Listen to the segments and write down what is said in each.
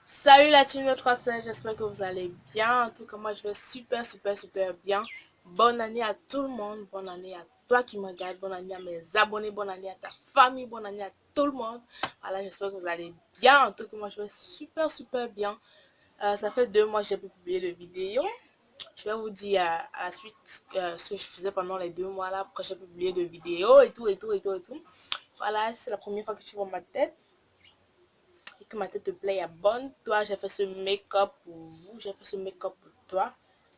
Salut la team de 316, j'espère que vous allez bien. En tout cas, moi je vais super bien. Bonne année à tout le monde, bonne année à toi qui me regarde, bonne année à mes abonnés, bonne année à ta famille, bonne année à tout le monde. Voilà, j'espère que vous allez bien. En tout cas, moi je vais super bien. Ça fait 2 mois que j'ai pu publier de vidéo. Je vais vous dire à la suite ce que je faisais pendant les 2 mois là, quand j'ai publié de vidéos et tout. Voilà, c'est la première fois que tu vois ma tête et que ma tête te plaît, abonne-toi. J'ai fait ce make-up pour vous, j'ai fait ce make-up pour toi.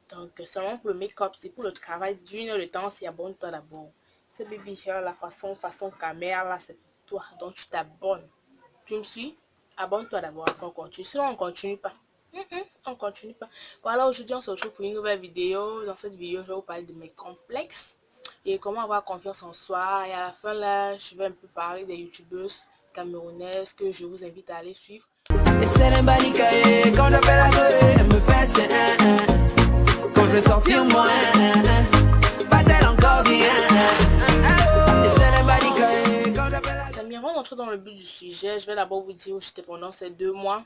Donc, seulement pour le make-up, c'est pour le travail d'une heure de temps, c'est abonne-toi d'abord. C'est baby hair, la façon caméra, là, c'est pour toi. Donc, tu t'abonnes. Tu me suis? Abonne-toi d'abord, après on continue. Sinon, on continue pas. On continue pas. Voilà, aujourd'hui, on se retrouve pour une nouvelle vidéo. Dans cette vidéo, je vais vous parler de mes complexes et comment avoir confiance en soi. Et à la fin, là, je vais un peu parler des youtubeuses camerounaises que je vous invite à aller suivre. Et c'est l'embalicaille, quand je fais la gueule, elle me fait c'est quand je vais sortir moi, va-t-elle encore bien? Et c'est l'embalicaille, quand je fais la Ça m'y rend d'entrer dans le but du sujet. Je vais d'abord vous dire où j'étais pendant ces 2 mois.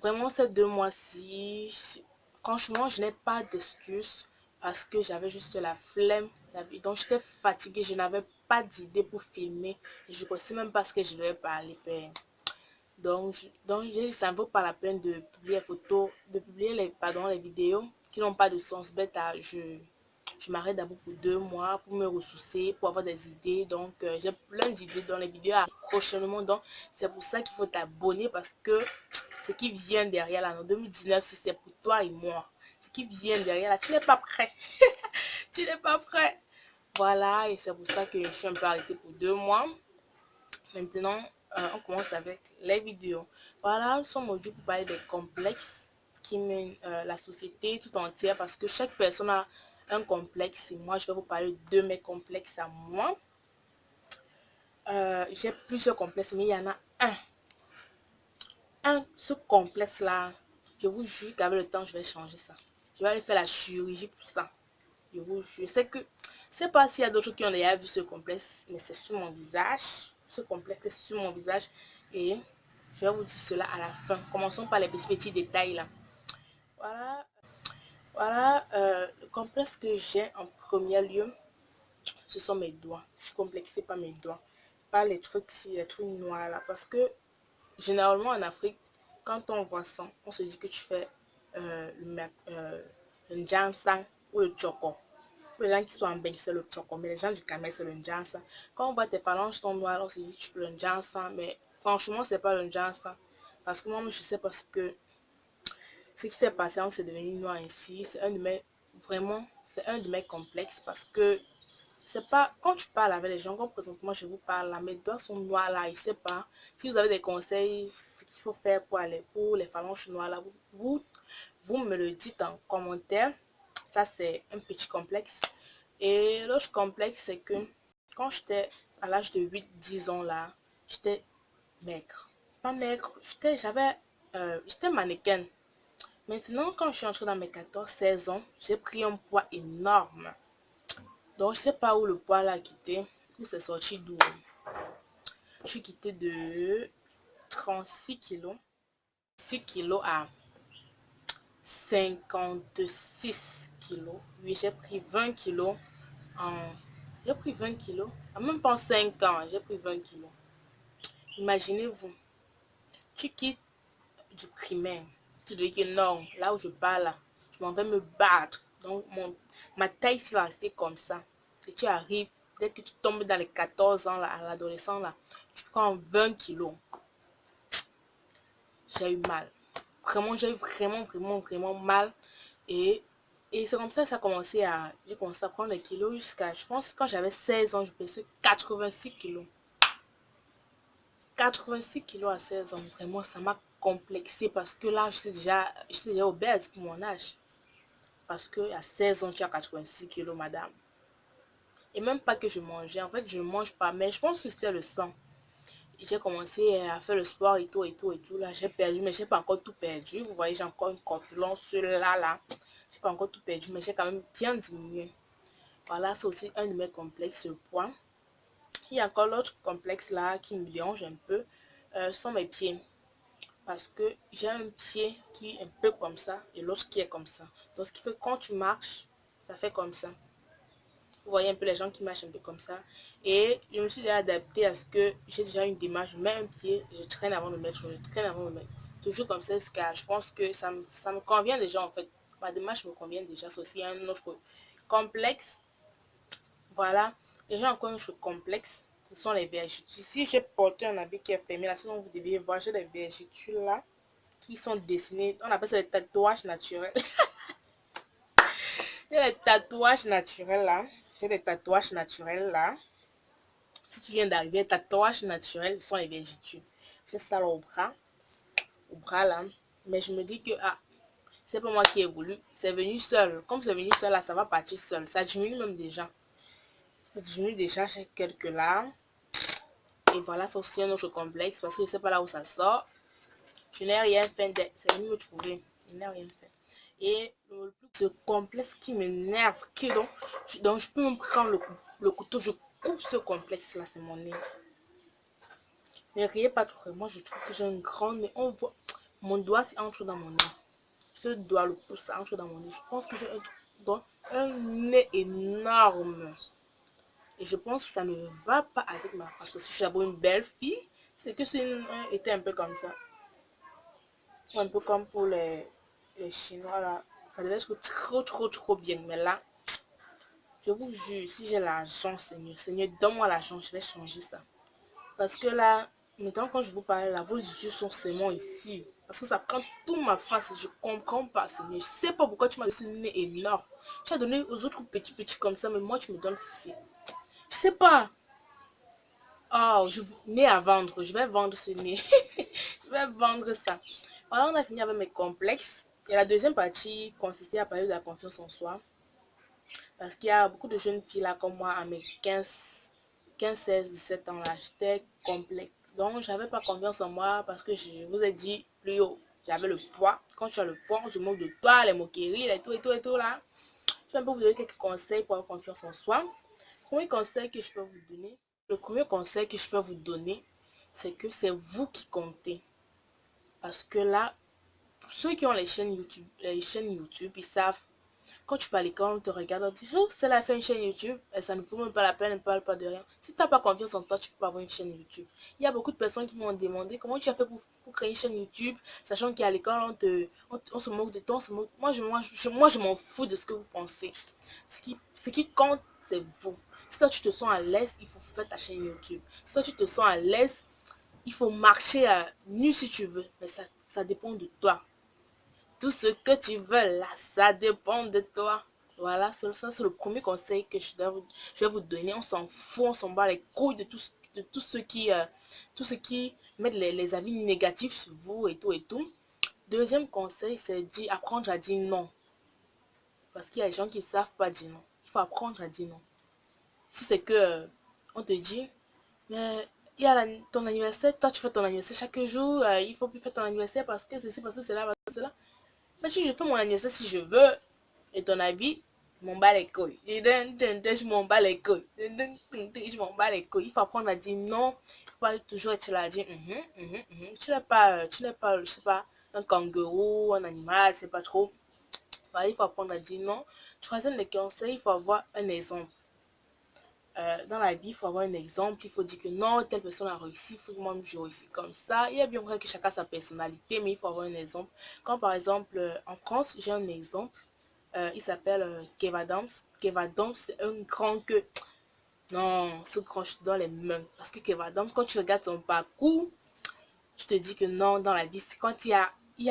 Vraiment, ces 2 mois-ci, franchement, je n'ai pas d'excuses parce que j'avais juste la flemme. Donc, j'étais fatiguée. Je n'avais pas d'idée pour filmer. Et je ne sais même pas ce que je devais parler, père. Donc, j'ai dit, ça ne vaut pas la peine de publier les photos, de publier les vidéos qui n'ont pas de sens bête. Je m'arrête d'abord pour 2 mois pour me ressourcer, pour avoir des idées. Donc, j'ai plein d'idées dans les vidéos prochainement. Donc, c'est pour ça qu'il faut t'abonner parce que ce qui vient derrière là, en 2019, si c'est pour toi et moi, ce qui vient derrière là, tu n'es pas prêt. Tu n'es pas prêt. Voilà, et c'est pour ça que je suis un peu arrêtée pour 2 mois. Maintenant, on commence avec les vidéos. Voilà, nous sommes aujourd'hui pour parler des complexes qui mènent la société tout entière parce que chaque personne a un complexe et moi, je vais vous parler de mes complexes à moi. J'ai plusieurs complexes, mais il y en a ce complexe-là, je vous jure qu'avec le temps, je vais changer ça. Je vais aller faire la chirurgie pour ça. Je vous jure. Je sais que, je sais pas s'il y a d'autres qui ont déjà vu ce complexe, mais c'est sur mon visage. Ce complexe est sur mon visage. Et je vais vous dire cela à la fin. Commençons par les petits détails là. Voilà, le complexe que j'ai en premier lieu, ce sont mes doigts. Je suis complexée par mes doigts. Pas les trucs ici, les trucs noirs là. Parce que généralement en Afrique, quand on voit ça, on se dit que tu fais le njansang ou le choco. Pour les gens qui sont en Belgique, c'est le choco, mais les gens du Cameroun, c'est le njansang. Quand on voit tes phalanges sont noires, on se dit que tu fais le njansang, mais franchement, c'est pas le njansang. Parce que moi, je sais parce que ce qui s'est passé, c'est devenu noir ici. C'est un de mes, vraiment, c'est un de mes complexes parce que c'est pas, quand tu parles avec les gens, comme présentement je vous parle là, mes doigts sont noirs là, je sais pas. Si vous avez des conseils, ce qu'il faut faire pour les phalanges noires là, vous me le dites en commentaire. Ça, c'est un petit complexe. Et l'autre complexe, c'est que quand j'étais à l'âge de 8-10 ans là, j'étais maigre. Pas maigre, j'étais mannequin. Maintenant, quand je suis entrée dans mes 14-16 ans, j'ai pris un poids énorme. Donc, je sais pas où le poids l'a quitté, où c'est sorti d'où. Je suis quittée de 36 kilos, 6 kilos à 56 kilos. Oui, j'ai pris 20 kilos en... J'ai pris 20 kilos. En même pas 5 ans, j'ai pris 20 kilos. Imaginez-vous, tu quittes du primaire. Tu te dis que non, là où je pars là, je m'en vais me battre. Donc, ma taille va rester comme ça. Et tu arrives, dès que tu tombes dans les 14 ans, là, à l'adolescent, là, tu prends 20 kilos. J'ai eu mal. Vraiment, j'ai eu vraiment mal. Et, et c'est comme ça que ça a commencé à... J'ai commencé à prendre des kilos jusqu'à... Je pense que quand j'avais 16 ans, je pesais 86 kilos. 86 kilos à 16 ans, vraiment, ça m'a complexé parce que là, j'étais déjà obèse pour mon âge. Parce que à 16 ans, tu as 86 kilos, madame. Et même pas que je mangeais. En fait, je ne mange pas. Mais je pense que c'était le sang. J'ai commencé à faire le sport et tout. Là, j'ai perdu, mais j'ai pas encore tout perdu. Vous voyez, j'ai encore une corpulence là. J'ai pas encore tout perdu, mais j'ai quand même bien diminué. Voilà, c'est aussi un de mes complexes, le poids. Il y a encore l'autre complexe là qui me dérange un peu. Sont mes pieds. parce que j'ai un pied qui est un peu comme ça et l'autre qui est comme ça. Donc, ce qui fait que quand tu marches, ça fait comme ça. Vous voyez un peu les gens qui marchent un peu comme ça. Et je me suis déjà adaptée à ce que j'ai déjà une démarche. Je mets un pied, je traîne avant de mettre, je traîne avant de mettre. Toujours comme ça, car je pense que ça me convient déjà en fait. Ma démarche me convient déjà. C'est aussi un autre complexe. Voilà. Et j'ai encore un autre complexe. Ce sont les vergetures. Si j'ai porté un habit qui est fermé, là, sinon vous devez voir, j'ai des vergetures là qui sont dessinées. On appelle ça des tatouages naturels. J'ai des tatouages naturels là. J'ai des tatouages naturels là. Si tu viens d'arriver, les tatouages naturels sont les vergetures. J'ai ça là au bras là. Mais je me dis que c'est pas moi qui ai voulu. C'est venu seul. Comme c'est venu seul là, ça va partir seul. Ça diminue même déjà. Ça diminue déjà, j'ai quelques là. Et voilà, c'est aussi un autre complexe parce que je sais pas là où ça sort. Je n'ai rien fait. C'est venu me trouver. Je n'ai rien fait. Et ce complexe qui m'énerve, donc je peux même prendre le couteau, je coupe ce complexe là, c'est mon nez. Ne riez pas trop, moi je trouve que j'ai un grand nez. On voit, mon doigt entre dans mon nez. Ce doigt, le pouce, ça entre dans mon nez. Je pense que j'ai un nez énorme. Et je pense que ça ne va pas avec ma face. Parce que si je suis d'abord une belle fille, c'est que c'est était un peu comme ça. Un peu comme pour les Chinois là. Ça devait être trop bien. Mais là, je vous jure, si j'ai l'argent, Seigneur, donne-moi l'argent, je vais changer ça. Parce que là, maintenant quand je vous parle là, vos yeux sont seulement ici. Parce que ça prend toute ma face, je comprends pas, Seigneur. Je sais pas pourquoi tu m'as donné ce nez énorme. Tu as donné aux autres petits comme ça, mais moi tu me donnes ceci. Je sais pas. Oh, nez à vendre, je vais vendre ce nez. Je vais vendre ça. Voilà, on a fini avec mes complexes. Et la deuxième partie consistait à parler de la confiance en soi. Parce qu'il y a beaucoup de jeunes filles là comme moi à mes 15, 16, 17 ans là, j'étais complexe. Donc j'avais pas confiance en moi parce que je vous ai dit plus haut, j'avais le poids. Quand tu as le poids, on se moque de toi, les moqueries, et tout là. Je vais un peu vous donner quelques conseils pour avoir confiance en soi. Le premier conseil que je peux vous donner, c'est que c'est vous qui comptez. Parce que là, pour ceux qui ont les chaînes YouTube, ils savent. Quand tu parles, quand on te regarde, on dit, oh, c'est la fin une chaîne YouTube, et ça ne vaut même pas la peine, ne parle pas de rien. Si tu n'as pas confiance en toi, tu peux pas avoir une chaîne YouTube. Il y a beaucoup de personnes qui m'ont demandé comment tu as fait pour créer une chaîne YouTube, sachant qu'à l'école, on se moque de toi, Moi, je m'en fous de ce que vous pensez. Ce qui compte, c'est vous. Si toi, tu te sens à l'aise, il faut faire ta chaîne YouTube. Si toi, tu te sens à l'aise, il faut marcher nu si tu veux, mais ça dépend de toi. Tout ce que tu veux là, ça dépend de toi. Voilà, ça c'est le premier conseil que je vais vous donner. On s'en fout, on s'en bat les couilles de tout ce qui mettent les avis négatifs sur vous et tout et tout. Deuxième conseil, c'est apprendre à dire non. Parce qu'il y a des gens qui ne savent pas dire non. Il faut apprendre à dire non. Si c'est que on te dit, mais il y a ton anniversaire, toi tu fais ton anniversaire chaque jour, il faut plus faire ton anniversaire parce que ceci, parce que cela, parce que cela. Mais si je fais mon anniversaire si je veux, et ton avis, je m'en bats les couilles. Je m'en bats les couilles. Je m'en bats les couilles. Il faut apprendre à dire non. Il faut pas toujours être là à dire Tu n'es pas, je sais pas, un kangourou, un animal, je sais pas trop. Voilà, il faut apprendre à dire non. Troisième des conseils, il faut avoir un exemple. Dans la vie, il faut avoir un exemple. Il faut dire que non, telle personne a réussi, il faut que moi je réussis comme ça. Il y a bien vrai que chacun a sa personnalité, mais il faut avoir un exemple. Quand par exemple, en France, j'ai un exemple. Il s'appelle Kev Adams. Kev Adams, c'est un grand que... Non, ce grand, je te donne les mains. Parce que Kev Adams, quand tu regardes son parcours, tu te dis que non, dans la vie, quand il y a vie, il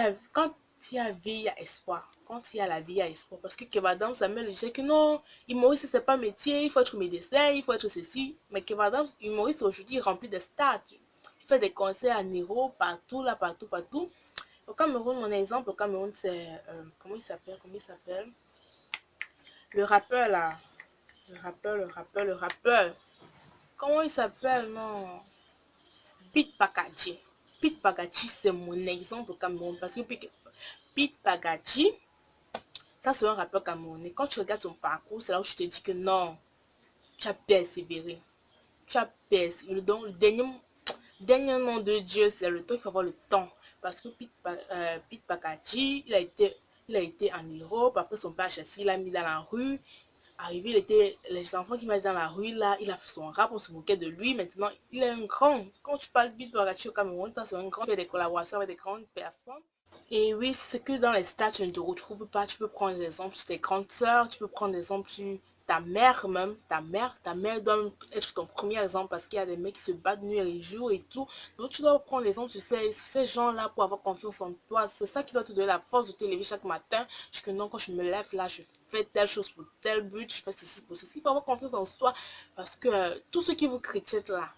y a espoir. Quand il y a la vie, il y a espoir. Parce que Kev Adams, ça met le dit que non, humoriste, c'est pas métier, il faut être médecin, il faut être ceci. Mais Kev Adams, humoriste, aujourd'hui, rempli de stars. Il fait des concerts à Niro, partout, là, partout. Au Cameroun, mon exemple, au Cameroun, c'est... comment il s'appelle Le rappeur, là. Le rappeur. Comment il s'appelle, non? Pete Pagachi. Pete Pagachi, c'est mon exemple au Cameroun. Parce que Pete Pagachi, ça c'est un rappeur camerounais. Quand tu regardes son parcours, c'est là où je te dis que non, tu as persévéré. Le dernier nom de Dieu, c'est le temps. Il faut avoir le temps. parce que Pete Pakati, il a été en Europe, après son père Chelsea, il l'a mis dans la rue. Arrivé, les enfants qui marchent dans la rue, là, il a fait son rap, on se moquait de lui. Maintenant, il est un grand. Quand tu parles de Pete Pakati au Cameroun, c'est un grand, il fait des collaborations avec des grandes personnes. Et oui, c'est que dans les stats, tu ne te retrouves pas. Tu peux prendre des exemples sur tes grandes sœurs, tu peux prendre des exemples sur ta mère même. Ta mère doit être ton premier exemple parce qu'il y a des mecs qui se battent nuit et jour et tout. Donc tu dois prendre l'exemple sur ces gens-là pour avoir confiance en toi. C'est ça qui doit te donner la force de te lever chaque matin. Je que non, quand je me lève là, je fais telle chose pour tel but, je fais ceci pour ceci. Il faut avoir confiance en soi parce que tous ceux qui vous critiquent là,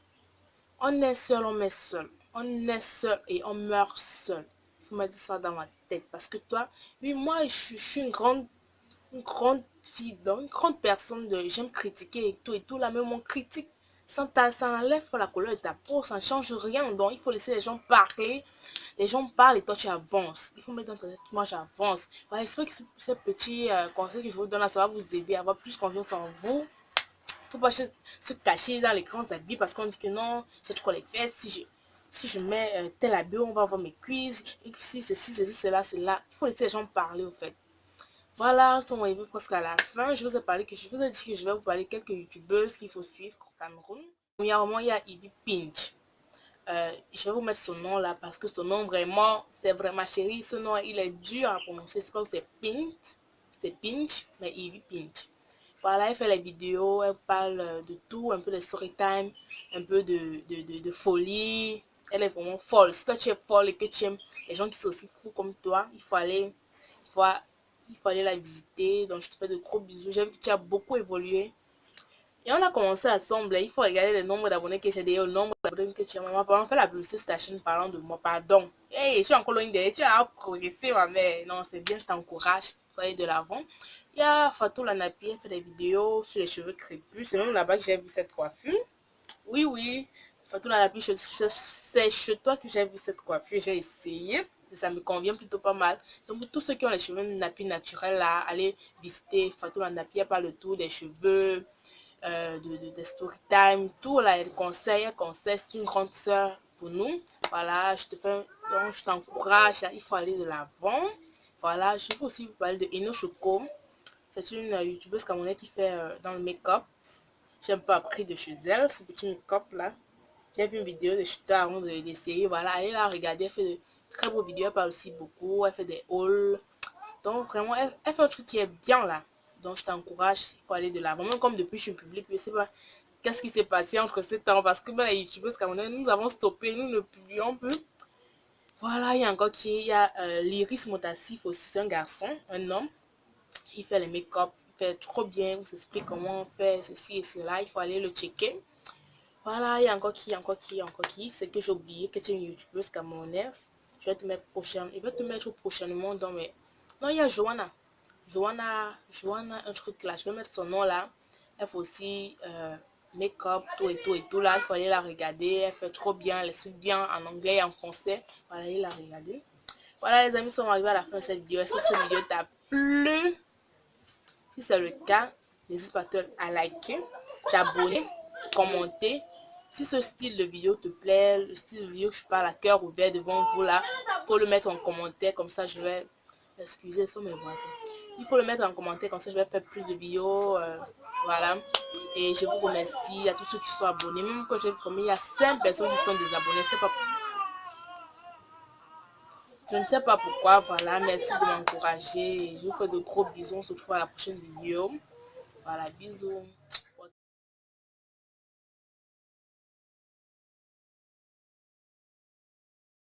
on est seul, on meurt seul. On est seul et on meurt seul. Il faut mettre ça dans ma tête. Parce que toi, oui, moi, je suis une grande fille, donc une grande personne. J'aime critiquer et tout. Là, même on critique. Ça n'enlève pas la couleur de ta peau, ça ne change rien. Donc, il faut laisser les gens parler. Les gens parlent et toi, tu avances. Il faut mettre dans ta tête, moi, j'avance. Voilà, j'espère que ce petit conseil que je vous donne là, ça va vous aider à avoir plus confiance en vous. Faut pas se cacher dans les grands habits parce qu'on dit que non, c'est trop les fesses. Si je mets tel habit, on va voir mes cuisses. Et si ceci, cela, cela. Il faut laisser les gens parler au fait. Voilà, on est arrivé presque à la fin. Je vous ai dit que je vais vous parler de quelques youtubeuses qu'il faut suivre au Cameroun. Premièrement, il y a Ivy Pinch. Je vais vous mettre son nom là parce que son nom vraiment, c'est vraiment chéri. Ce nom, il est dur à prononcer. C'est pas que c'est Pinch, mais Ivy Pinch. Voilà, elle fait les vidéos, elle parle de tout, un peu de story time, un peu de folie. Elle est vraiment folle. Si toi tu es folle et que tu aimes les gens qui sont aussi fous comme toi, il faut aller la visiter. Donc je te fais de gros bisous. J'ai vu que tu as beaucoup évolué. Et on a commencé ensemble. Il faut regarder le nombre d'abonnés que j'ai déjà, le nombre d'abonnés que tu as. Maman, on fait la publicité sur ta chaîne parlant de moi. Pardon. Hey, je suis encore loin derrière. Tu as progressé, ma mère. Non, c'est bien, je t'encourage. Il faut aller de l'avant. Il y a Fatou Lanapi, elle fait des vidéos sur les cheveux crépus. C'est même là-bas que j'ai vu cette coiffure. Oui, oui. Fatou Lanapi, c'est chez toi que j'ai vu cette coiffure. J'ai essayé. Ça me convient plutôt pas mal. Donc, pour tous ceux qui ont les cheveux nappis naturels, là, allez visiter Fatou Lanapi. Elle parle de tout, des cheveux. De story time, tout là, elle conseille, c'est une grande soeur pour nous. Voilà, donc je t'encourage, il faut aller de l'avant. Voilà, je peux aussi vous parler de Eno Choco. C'est une youtubeuse camerounaise qui fait dans le make-up. J'ai un peu appris de chez elle, ce petit make-up là. J'ai vu une vidéo de chez toi avant d'essayer. Voilà, allez la regarder, elle fait de très beaux vidéos, elle parle aussi beaucoup, elle fait des hauls. Donc vraiment, elle fait un truc qui est bien là. Donc je t'encourage, il faut aller de l'avant. Même comme depuis je suis public, je sais pas qu'est-ce qui s'est passé entre ces temps. Parce que les youtubeuses camerounaises, nous avons stoppé, nous ne publions plus. Voilà, il y a encore il y a l'Iris Motassif aussi, c'est un garçon, un homme. Il fait les make-up, il fait trop bien, il vous explique comment on fait ceci et cela. Il faut aller le checker. Voilà, il y a encore qui. C'est que j'ai oublié que tu es une youtubeuse camerounaise. Je vais te mettre prochainement dans mes... Non, il y a Joanna, un truc là. Je vais mettre son nom là. Elle fait aussi make-up, tout et tout là. Il faut aller la regarder. Elle fait trop bien. Elle explique bien en anglais et en français. Voilà, allez la regarder. Voilà, les amis, sont arrivés à la fin de cette vidéo. J'espère que cette vidéo t'a plu. Si c'est le cas, n'hésite pas à liker, t'abonner, commenter. Si ce style de vidéo te plaît, le style de vidéo que je parle à cœur ouvert devant vous là, il faut le mettre en commentaire, comme ça je vais... Excusez, ce sont mes voisins. Il faut le mettre en commentaire, comme ça je vais faire plus de vidéos. Voilà. Et je vous remercie à tous ceux qui sont abonnés. Même quand j'ai vu comme il y a 5 personnes qui sont désabonnées, je ne sais pas pourquoi. Voilà, merci de m'encourager. Je vous fais de gros bisous. On se retrouve à la prochaine vidéo. Voilà, bisous.